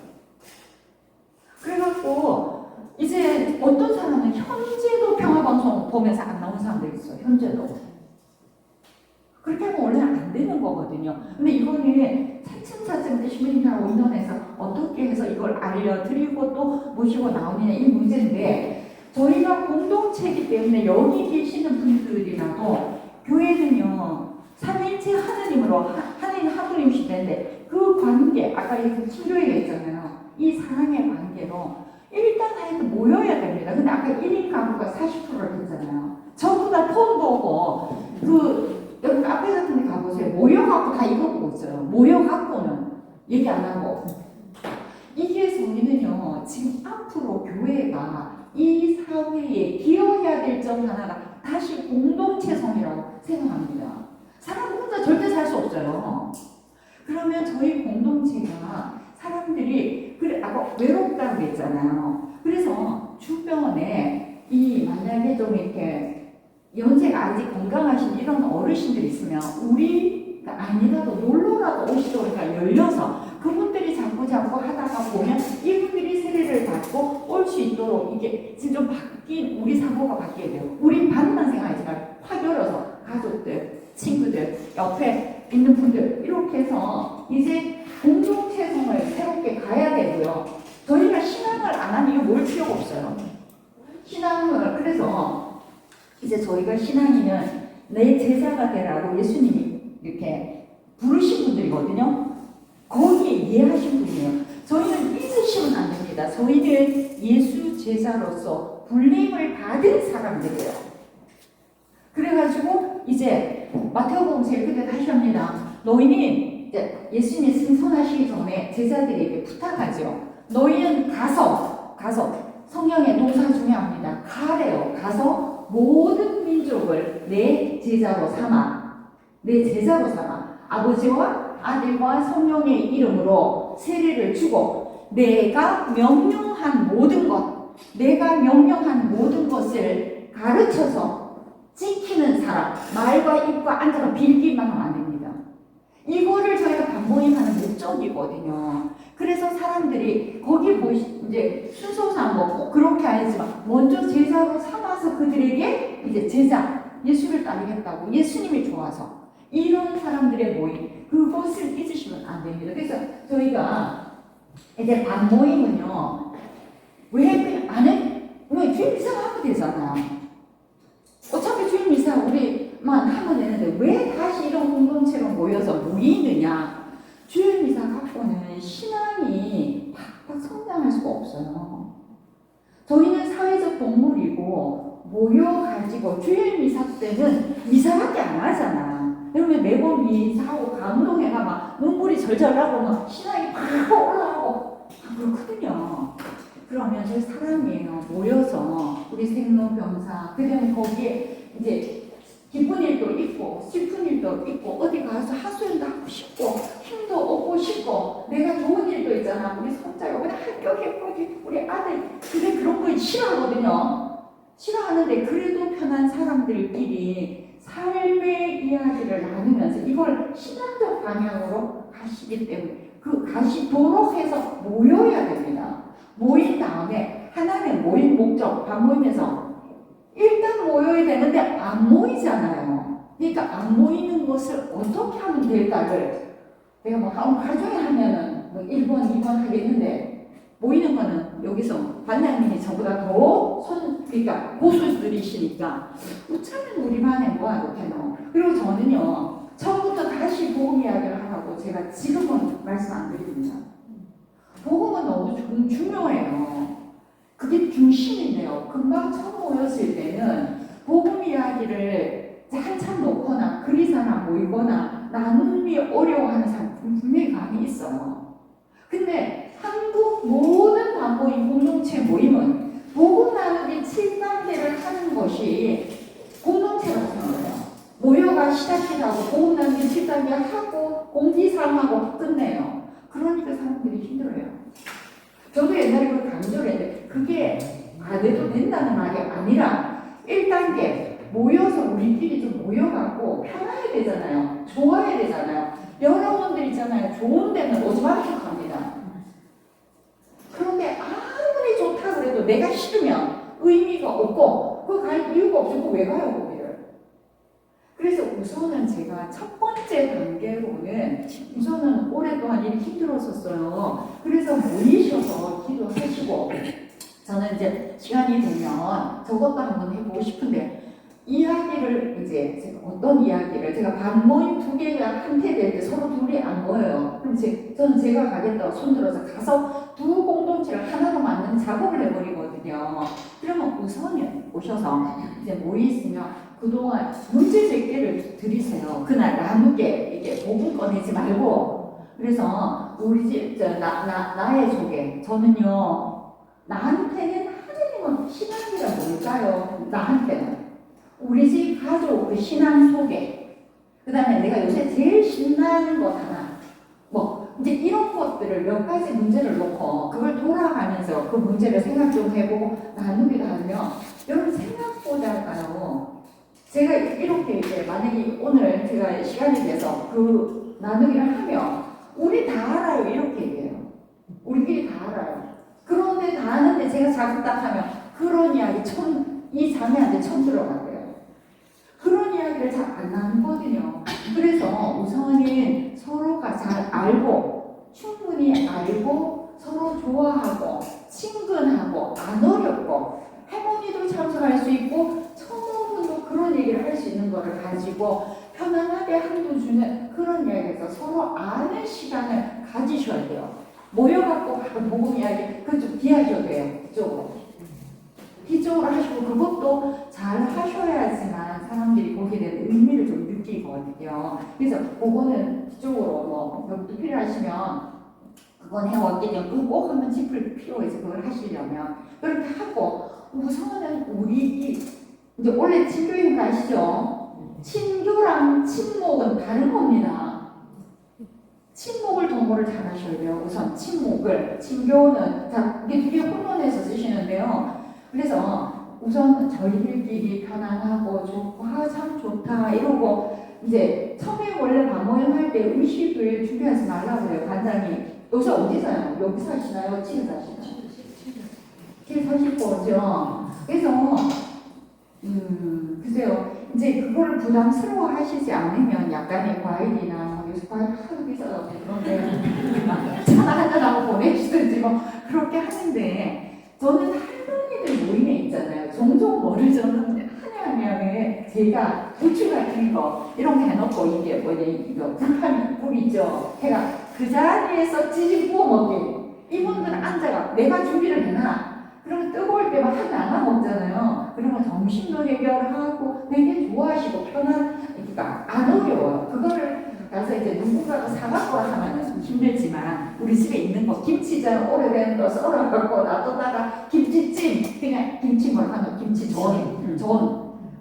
그래갖고 이제 어떤 사람은 현재도 평화방송 보면서 안 나온 사람들 있어요. 현재도. 그렇게 하면 원래 안 되는 거거든요. 근데 이거는 차츰차츰 시민이나 인터넷에서 어떻게 해서 이걸 알려드리고 또 모시고 나오느냐 이 문제인데 저희가 공동체이기 때문에 여기 계시는 분들이라도 교회는요 삼일체 하느님으로 하느님 한 분임 시대인데 그 관계 아까 이 친교회가 있잖아요. 이 사랑의 관계로 일단 하여튼 모여야 됩니다. 근데 아까 1인 가구가 40%를 했잖아요. 전부 다 폰 보고 여기 카페 같은 데 가보세요. 모여갖고 다 이거 보고 있어요. 모여갖고는 얘기 안 하고. 이게 저희는요, 지금 앞으로 교회가 이 사회에 기여해야 될 점 하나가 다시 공동체성이라고 생각합니다. 사람은 혼자 절대 살 수 없어요. 그러면 저희 공동체가 사람들이, 그래, 아까 외롭다고 했잖아요. 그래서 주변에 만약에 좀 이렇게 연세가 아직 건강하신 이런 어르신들이 있으면 우리가 아니라도 놀러라도 오시도록 열려서 그분들이 자꾸 하다가 보면 이분들이 세례를 받고 올 수 있도록 이게 지금 바뀐 우리 사고가 바뀌어야 돼요. 우린 반만 생각하지 말고 확 열어서 가족들, 친구들, 옆에 있는 분들 이렇게 해서 이제 공동체성을 새롭게 가야 되고요. 저희가 신앙을 안 하면 이거 뭘 필요가 없어요. 신앙을 그래서 이제 저희가 신앙이면 내 제자가 되라고 예수님이 이렇게 부르신 분들이거든요. 거기에 이해하신 분이에요. 저희는 잊으시면 안 됩니다. 저희는 예수 제자로서 불림을 받은 사람들이에요. 그래가지고 이제 마태복음 제일 끝에 다시 합니다. 너희는 이제 예수님이 승선하시기 전에 제자들에게 부탁하죠. 너희는 가서 성경의 동사 중요합니다. 가래요. 가서 모든 민족을 내 제자로 삼아 아버지와 아들과 성령의 이름으로 세례를 주고 내가 명령한 모든 것을 가르쳐서 지키는 사람, 말과 입과 앉아서 빌기만 하면 안 됩니다. 이거를 저희가 반복하는 목적이거든요. 그래서 사람들이 거기 이제 순서상 뭐 그렇게 아니지만 먼저 제자로 삼아서 그들에게 이제 제자 예수를 따르겠다고 예수님이 좋아서 이런 사람들의 모임 그것을 잊으시면 안 됩니다. 그래서 저희가 이제 반모임은요 왜 안 해? 왜 주일 미사가 하면 되잖아요. 어차피 주일 미사 우리만 이런 공동체로 모여서 모이느냐? 주일미사 갖고는 신앙이 팍팍 성장할 수가 없어요. 저희는 사회적 동물이고 모여가지고 주일미사 때는 미사밖에 안 하잖아. 그러면 매번 미사하고 감동해가 막 눈물이 절절 나고 막 신앙이 팍 올라오고 그렇거든요. 그러면 저희 사람이에요. 모여서 우리 생로병사 그다음에 거기에 이제 기쁜 일도 있고 슬픈 일도 있고 어디 가서 하소연도 하고 싶고 힘도 얻고 싶고 내가 좋은 일도 있잖아. 우리 손자가 그냥 합격했고 우리 아들 근데 그런 거 싫어하거든요. 싫어하는데 그래도 편한 사람들끼리 삶의 이야기를 나누면서 이걸 신앙적 방향으로 가시기 때문에 그 가시도록 해서 모여야 됩니다. 모인 다음에 하나는 모인 목적 밥 모이면서 일단 모여야 되는데 안 모이잖아요. 그러니까 안 모이는 것을 어떻게 하면 될까를 내가 뭐 가정에 하면은 뭐 1번, 2번 하겠는데 모이는 거는 여기서 반장님이 저보다 그러니까 고수들이시니까 우차는 우리 반에 뭐하고 해노. 그리고 저는요 처음부터 다시 복음 이야기를 하라고 제가 지금은 말씀 안 드립니다. 복음은 너무 중요해요. 그게 중심인데요. 금방 처음 모였을 때는 복음 이야기를 한참 놓거나 그리사나 모이거나 나눔이 어려워하는 사람 분명히 많이 있어요. 근데 한국 모든 반모임 공동체 모임은 복음 나누기 7단계를 하는 것이 공동체라고 생각해요. 모여가 시작해가고 복음 나누기 7단계 하고 공지사항하고 끝내요. 그러니까 사람들이 힘들어요. 저도 옛날에 그걸 강조를 했는데 그게 안 해도 된다는 말이 아니라 1단계 모여서 우리끼리 좀 모여갖고 편해야 되잖아요. 좋아야 되잖아요. 여러분들 있잖아요. 좋은 데는 오지마르게 갑니다. 그런데 아무리 좋다 그래도 내가 싫으면 의미가 없고 그거 갈 이유가 없고 왜 가요 거기를. 그래서 우선은 제가 첫 번째 단계로는 우선은 오랫동안 일이 힘들었었어요. 그래서 모이셔서 기도하시고 저는 이제 시간이 되면 저것도 한번 해보고 싶은데 이야기를 이제 제가 어떤 이야기를 제가 반모임 2개가 한태될 때 서로 둘이 안 모여요. 그럼 저는 제가 가겠다고 손들어서 가서 두 공동체를 하나로 만드는 작업을 해버리거든요. 그러면 우선은 오셔서 이제 모이시면 그동안 문제 제기를 드리세요. 그날 나누게 이게 복음 꺼내지 말고. 그래서 우리 집 나의 소개. 저는요 나한테는 하느님은 신앙이란 뭘까요? 나한테는 우리 집 가족 그 신앙 소개. 그 다음에 내가 요새 제일 신나는 것 하나. 뭐 이제 이런 것들을 몇 가지 문제를 놓고 그걸 돌아가면서 그 문제를 생각 좀 해보고 나누기도 하면 여러분 생각보다가요. 제가 이렇게 이제 만약에 오늘 제가 시간이 돼서 그 나누기를 하면 우리 다 알아요 이렇게 얘기해요. 우리끼리 다 알아요. 그런데 다 아는데 제가 자꾸 딱 하면 그런 이야기 이 자매한테 처음 들어가고요. 그런 이야기를 잘 안 나누거든요. 그래서 우선은 서로가 잘 알고 충분히 알고 서로 좋아하고 친근하고 안 어렵고 할머니도 참석할 수 있고 청소분도 그런 얘기를 할 수 있는 거를 가지고 편안하게 한두 주는 그런 이야기에서 서로 아는 시간을 가지셔야 돼요. 모여갖고 복음 이야기 그쪽 뒤하셔도 돼요. 뒤쪽으로 하시고 그것도 잘 하셔야지만 사람들이 거기에 대한 의미를 좀 느끼거든요. 그래서 그거는 뒤쪽으로 뭐 여기도 필요하시면 그건 해왔겠죠. 그거 꼭 한번 짚을 필요가 있어. 그걸 하시려면 그렇게 하고 우선은 우리 이제 원래 친교인 거 아시죠? 친교랑 친목은 다른 겁니다. 친목을 동거를 잘 하셔야 돼요. 우선 친목을 친교는 이게 되게 혼돈해서 쓰시는데요. 그래서 우선 저희들끼리 편안하고 좋고 참 좋다 이러고 이제 처음에 원래 반모임 할 때 의식을 준비하지 말라고 그래요. 반장이 요새 어디 사요? 여기 사시나요? 집에 사시나요? 집에 사실 거죠. 그래서 글쎄요. 이제 그걸 부담스러워 하시지 않으면 약간의 과일이나 요새 과일 하도 비싸서 그런데 차 한잔하고 보내주든지 뭐 그렇게 하는데 저는 할머니들 모임에 있잖아요. 종종 뭐를 저는 하냐면 제가 부추 같은 거 이런 거 해놓고 이게 뭐냐 이거 불판 불이죠. 제가 그 자리에서 찌질 구워 먹게. 이분들은 앉아가 내가 준비를 해놔. 그러면 뜨거울 때만 하면 안 먹잖아요. 그러면 점심도 해결하고 되게 좋아하시고 그러니까 안 어려워요. 그거를 가서 이제 누군가가 사갖고 하면 힘들지만 우리 집에 있는 거 김치전 오래된 거 썰어갖고 놔뒀다가 김치찜 그냥 김치물 하면 김치전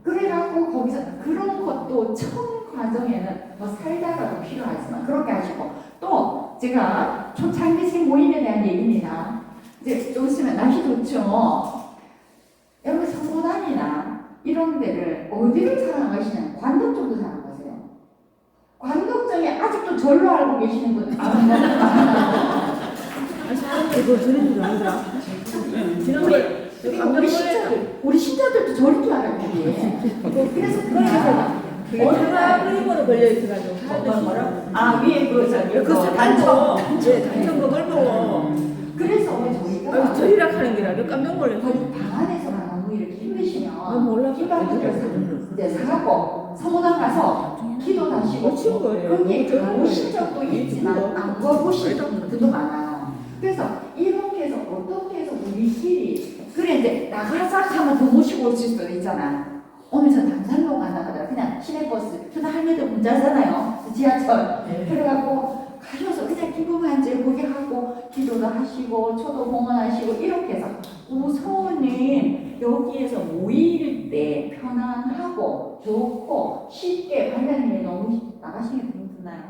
그래갖고 거기서 그런 것도 처음 과정에는 뭐 살다가도 필요하지만 그렇게 하시고 또 제가 초창기식 모임에 대한 얘기입니다. 이제 좀 있으면 날씨 좋죠. 여러분 성모단이나 이런 데를 어디를 사랑하시냐면 관덕 정도 사랑하세요. 관덕정에 아직도 절로 알고 계시는 분 사람들이 그거 들은 줄 알더라. 지난번에 우리 신자들도 절인 줄 알아요. 그래서 그거에서 얼마 그림으로 걸려 있어가지고 사람들이 뭐라? 위에 그 단청, 단청 그걸 보고. 그래서 저희가 저희라 하는 게라 깜짝 놀랐어. 방 안에서만 너무 이렇게 힘드시면 몰라. 기반을 이제 사갖고 성모당 가서 기도 다시고 거기에 가보신 적도 있지만 안 가보신 분도 많아요. 그래서 이렇게 해서 어떻게 해서 우리끼리 그래 이제 나가자 하면 더 모시고 올 수도 있잖아. 오늘 저 남산로 가다가 그냥 시내버스 저는 할매들 혼자잖아요. 지하철 그래갖고 가셔서 그냥 기도만 제 보게 하고 기도도 하시고 초도 봉헌하시고 이렇게 해서 우선은 여기에서 모일 때 편안하고 좋고 쉽게 반장님이 너무 나가시는 게 힘드나요?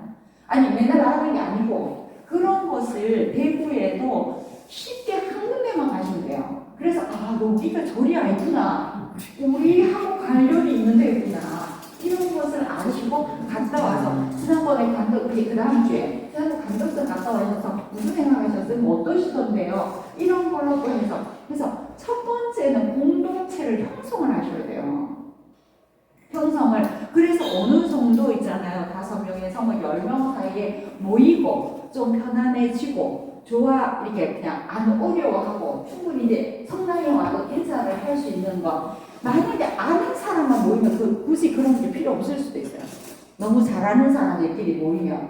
아니 맨날 나가는 게 아니고 그런 것을 대구에도 쉽게 한 군데만 가시면 돼요. 그래서 여기가 절이 아니구나. 우리하고 관련이 있는 데구나. 이런 것을 아시고 갔다 와서 지난번에 그 다음 주에 간덕선 갔다 오셔서 무슨 생각하셨어요? 뭐 어떠시던데요? 이런 걸로 또 해서 그래서 첫 번째는 공동체를 형성을 하셔야 돼요. 형성을 그래서 어느 정도 있잖아요. 5명에서 뭐 10명 사이에 모이고 좀 편안해지고 이렇게 그냥 안 어려워하고 충분히 이제 성당에 와서 인사를 할 수 있는 거. 만약에 아는 사람만 모이면 굳이 그런 게 필요 없을 수도 있어요. 너무 잘하는 사람들끼리 모이면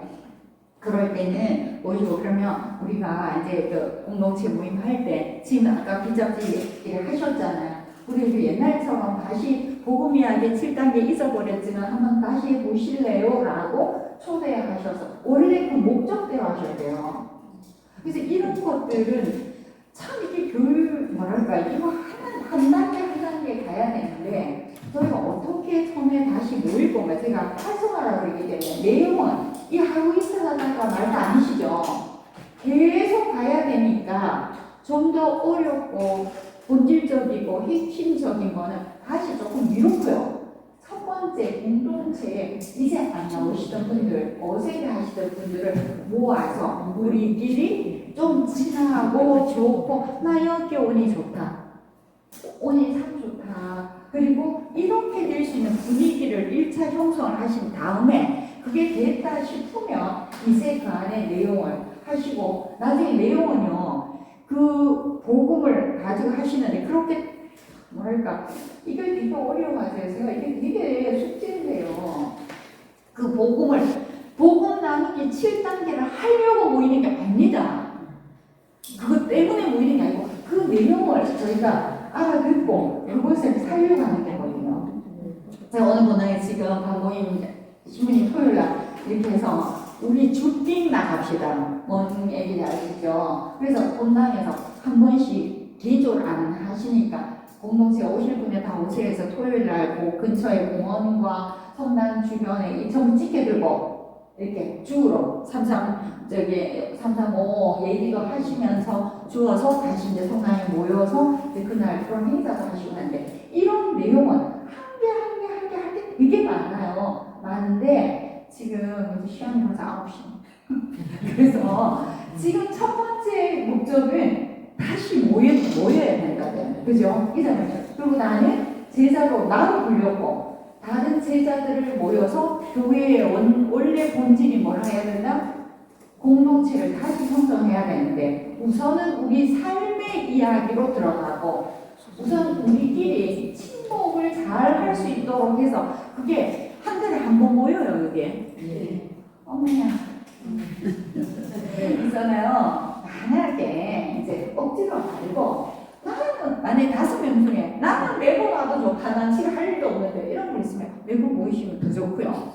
그럴 때는 모이고 그러면 우리가 이제 그 공동체 모임 할 때 지금 아까 비자지 얘기를 하셨잖아요. 우리 옛날처럼 다시 복음 이야기 7단계 잊어버렸지만 한번 다시 해보실래요? 라고 초대하셔서 원래 그 목적대로 하셔야 돼요. 그래서 이런 것들은 참 이게 이거 한 단계 한 단계 가야 되는데 저희가 어떻게 처음에 다시 모일 건가 제가 활성화라고 그러기 때문에 내용은 이 하루 이틀 하다가 말도 아니시죠. 계속 가야 되니까 좀 더 어렵고 본질적이고 핵심적인 거는 다시 조금 미루고요. 첫 번째 공동체에 이제 안 나오시던 분들, 어색해 하시던 분들을 모아서 우리끼리 좀 친하고 좋고 나 여기 오니 좋다. 오니 참 좋다. 그리고 이렇게 될 수 있는 분위기를 1차 형성을 하신 다음에 그게 됐다 싶으면 이제 그 안에 내용을 하시고 나중에 내용은요. 그 복음을 가지고 하시는데 그렇게 이걸 되게 어려워하세요. 제가 이게 되게 숙제인데요. 그 복음 나누기 7단계를 하려고 모이는 게 아닙니다. 그것 때문에 모이는 게 아니고 그 내용을 저희가 알아듣고 그것을 살려가는 거거든요. 제가 오늘 보는 지금 방공인 신부님 토요일날 이렇게 해서 우리 주띵 나갑시다. 뭔 얘기인지 아시죠? 그래서 본당에서 한 번씩 개조를 안 하시니까 공동체 오실 분에 다 오세요 해서 토요일날 그 근처에 공원과 성당 주변에 이 점 찍게 들고 이렇게 주로 335 얘기도 하시면서 주어서 다시 이제 성당에 모여서 이제 그날 그런 행사도 하시고 하는데 이런 내용은 한 개 되게 많아요. 많은데 지금 이제 시간이 벌써 9시. 그래서 지금 첫 번째 목적은 다시 모여야 된다고요. 그죠? 이잖아요. 그리고 나는 제자로 나로 불렸고 다른 제자들을 모여서 교회의 원래 본질이 뭐라 해야 된다? 공동체를 다시 형성해야 되는데 우선은 우리 삶의 이야기로 들어가고 우선 우리끼리 친목을 잘 할 수 있도록 해서 그게 한 달에 한 번 모여요, 이게. 어머냐. 있잖아요. 만약에 이제 억지로 말고 나는 만약에 5명 중에 나는 매번 와도 좋다. 난 지금 할 일도 없는데 이런 분 있으면 매번 모이시면 더 좋고요.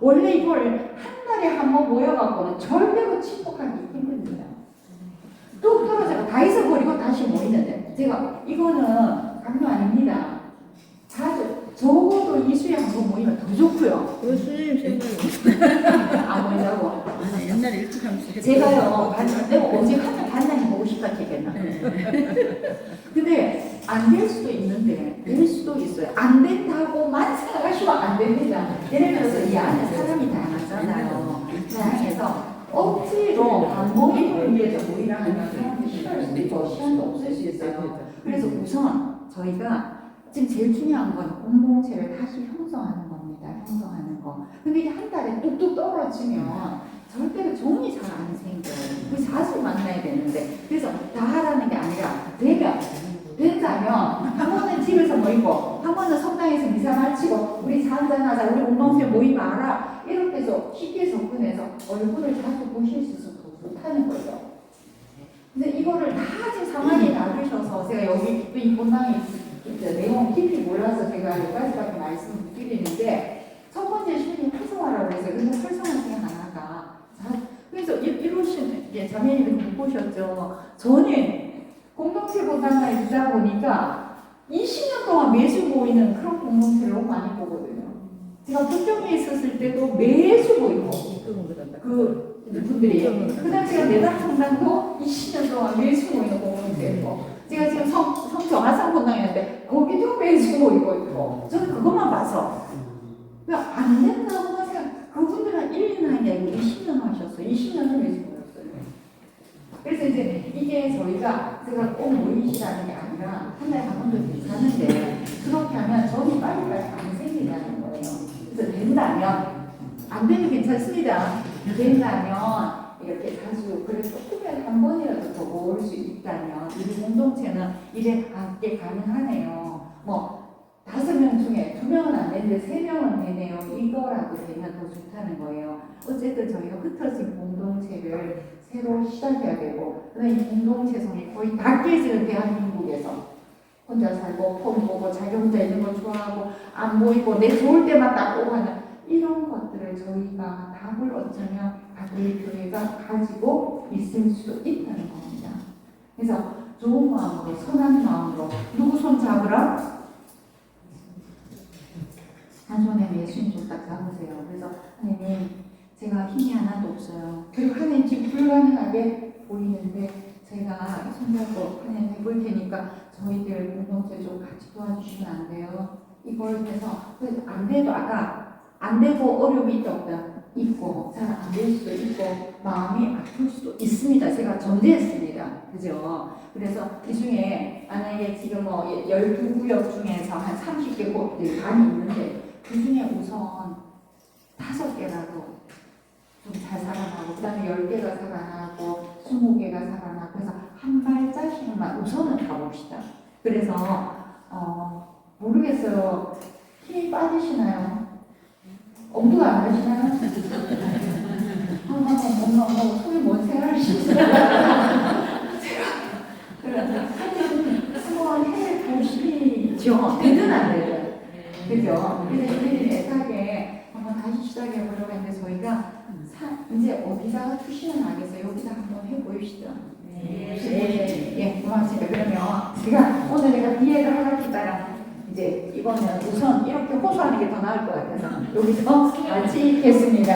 원래 이걸 한 달에 한 번 모여갖고는 절대로 친목하기 힘듭니다. 뚝 떨어져서 다 잊어버리고 다시 모이는데 제가 이거는 강요 아닙니다. 자주 적어도 2주에 한 번 모이면 더 좋고요. 그 스님 생각이 안 모이자고. 아니 옛날에 일찍 하면서 제가요, 내가 어제 하면 반장이 보고 싶다 했겠나. 근데 안 될 수도 있는데 될 수도 있어요. 안 된다고만 생각하시면 안 됩니다. 예를 들어서 이 안에 사람이 다양하잖아요. 다양해서 억지로 반복임을 위해서 모이라는 사람들이 싫어할 수도 있고 시간도 없을 수 있어요. 그래서 우선 저희가 지금 제일 중요한 건 공동체를 다시 형성하는 겁니다. 형성하는 거. 근데 이게 한 달에 뚝뚝 떨어지면 절대로 정이 잘 안 생겨요. 우리 자주 만나야 되는데. 그래서 다 하라는 게 아니라 된다면 한 번은 집에서 모이고 한 번은 성당에서 미사 마치고 우리 한잔하자 우리 공동체 모임 알아 이렇게 해서 쉽게 접근해서 얼굴을 자주 보실 수 있어서 더 좋다는 거죠. 근데 이거를 다 지금 상황에 놔두셔서 제가 여기 또 이 본당에 내용 깊이 몰라서 제가 여기까지밖에 말씀을 못 드리는데 첫 번째 신이 활성화라고 해서 근데 활성화 중에 하나가 그래서 이러신 자매님이 못 보셨죠. 저는 공동체 본당을 있다 보니까 20년 동안 매주 모이는 그런 공동체를 너무 많이 보거든요. 제가 북경에 있었을 때도 매주 모이고 그 분들이 그 당시에 내당 성당도 20년 동안 매주 모이는 공동체고 제가 지금 성정화산 본당이었는데 거기도 매주 모이고 있고 저는 그것만 봐서 그냥 안 된다고 생각 그분들은 1년 한 게 아니고 20년 하셨어요. 20년을 매주 모였어요. 그래서 이제 이게 제가 꼭 모이시라는 게 아니라 한 달에 한 번도 괜찮은데 그렇게 하면 정이 빨리빨리 안 생기다는 거예요. 그래서 된다면 안 되면 괜찮습니다. 된다면 이렇게 자주 그래서 조금이라도 한 번이라도 더 모을 수 있다면 우리 공동체는 이래 게 가능하네요. 뭐 5명 중에 2명은 안 되는데 3명은 되네요. 이거라도 되면 더 좋다는 거예요. 어쨌든 저희가 흩어진 공동체를 새로 시작해야 되고 그다음에 이 공동체성이 거의 다 깨지는 대한민국에서 혼자 살고 폰 보고 자기 혼자 있는 거 좋아하고 안 보이고 내 좋을 때만 딱 오고 하는 이런 것들을 저희가 답을 어쩌면 우리 교회가 가지고 있을 수도 있다는 겁니다. 그래서 좋은 마음으로 선한 마음으로 누구 손 잡으라? 한 손에 예수님 손 딱 잡으세요. 그래서 하나님 제가 힘이 하나도 없어요. 그리고 하나님 지금 불가능하게 보이는데 제가 손잡고 하나님 해볼 테니까 저희들 공동체 좀 같이 도와주시면 안 돼요? 이걸 해서 안 돼도 아까 안 되고 어려움이 있다 없다 있고 잘 안 될 수도 있고 마음이 아플 수도 있습니다. 제가 전제했습니다. 그죠? 그래서 이 중에 만약에 지금 뭐 12구역 중에서 한 30개 곳들이 반이 있는데 그 중에 우선 5개라도 좀 잘 살아나고 그 다음에 10개가 살아나고 20개가 살아나고 그래서 한 발자씩만 우선은 가봅시다. 그래서 모르겠어요. 힘이 빠지시나요? 엄두가 안 나시나요? 뭔가 소리 뭔 생각하시죠? 한번 해보시죠. 되든 안 되든. 그죠? 그래서 우리 애타게 한번 다시 시작해보려고 했는데 저희가 이제 어디다가 투시는 하겠어요? 여기다 한번 해보시죠. 예, 고맙습니다. 그러면 오늘 내가 비애를 하겠다라 이제 이거는 우선 이렇게 호소하는 게 더 나을 것 같아서 여기서 마치겠습니다.